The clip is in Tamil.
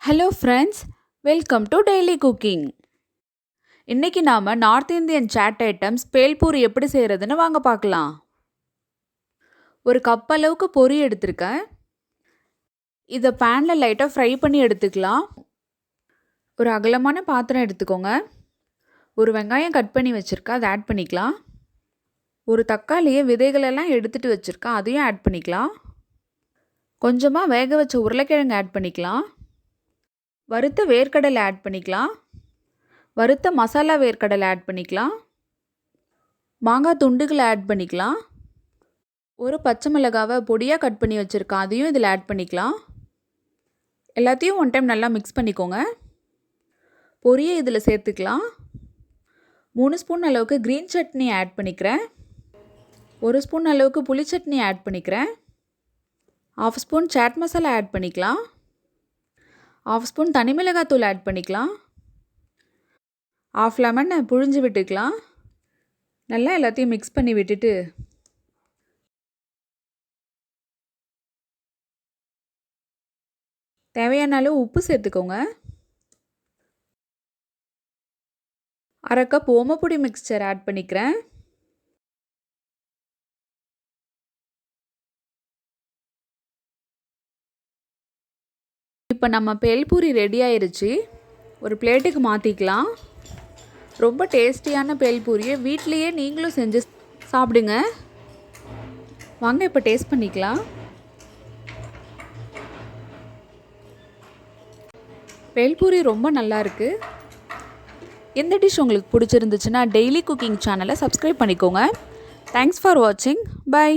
Hello friends, welcome to daily cooking. இன்றைக்கி நாம் north Indian chaat items bhelpuri எப்படி செய்கிறதுன்னு வாங்க பார்க்கலாம். ஒரு கப் அளவுக்கு பொரி எடுத்திருக்கேன். இதை பேனில் லைட்டாக ஃப்ரை பண்ணி எடுத்துக்கலாம். ஒரு அகலமான பாத்திரம் எடுத்துக்கோங்க. ஒரு வெங்காயம் கட் பண்ணி வச்சுருக்கேன், அதை ஆட் பண்ணிக்கலாம். ஒரு தக்காளியை விதைகளெல்லாம் எடுத்துகிட்டு வச்சுருக்கேன், அதையும் ஆட் பண்ணிக்கலாம். கொஞ்சமாக வேக வச்ச உருளைக்கிழங்கு ஆட் பண்ணிக்கலாம். வறுத்த வேர்க்கடலை ஆட் பண்ணிக்கலாம். வறுத்த மசாலா வேர்க்கடலை ஆட் பண்ணிக்கலாம். மாங்காய் துண்டுகளை ஆட் பண்ணிக்கலாம். ஒரு பச்சை மிளகாவை பொடியாக கட் பண்ணி வச்சுருக்கேன், அதையும் இதில் ஆட் பண்ணிக்கலாம். எல்லாத்தையும் ஒன் டைம் நல்லா மிக்ஸ் பண்ணிக்கோங்க. பொரியை இதில் சேர்த்துக்கலாம். 3 ஸ்பூன் அளவுக்கு க்ரீன் சட்னி ஆட் பண்ணிக்கிறேன். 1 ஸ்பூன் அளவுக்கு புளி சட்னி ஆட் பண்ணிக்கிறேன். 1/2 ஸ்பூன் சாட் மசாலா ஆட் பண்ணிக்கலாம். 1/2 ஸ்பூன் தனி மிளகாத்தூள் ஆட் பண்ணிக்கலாம். 1/2 லெமனை புழிஞ்சு விட்டுக்கலாம். நல்லா எல்லாத்தையும் மிக்ஸ் பண்ணி விட்டுட்டு தேவையான அளவு உப்பு சேர்த்துக்கோங்க. 1/2 கப் ஓமப்பொடி மிக்ஸ்சர் ஆட் பண்ணிக்கிறேன். இப்போ நம்ம பேல்பூரி ரெடி ஆயிருச்சு. ஒரு பிளேட்டுக்கு மாற்றிக்கலாம். ரொம்ப டேஸ்டியான பேல்பூரியை வீட்லேயே நீங்களும் செஞ்சு சாப்பிடுங்க. வாங்க இப்போ டேஸ்ட் பண்ணிக்கலாம். பேல்பூரி ரொம்ப நல்லா இருக்குது. இந்த டிஷ் உங்களுக்கு பிடிச்சிருந்துச்சுன்னா டெய்லி குக்கிங் சேனலை சப்ஸ்கிரைப் பண்ணிக்கோங்க. தேங்க்ஸ் ஃபார் வாட்சிங். பை.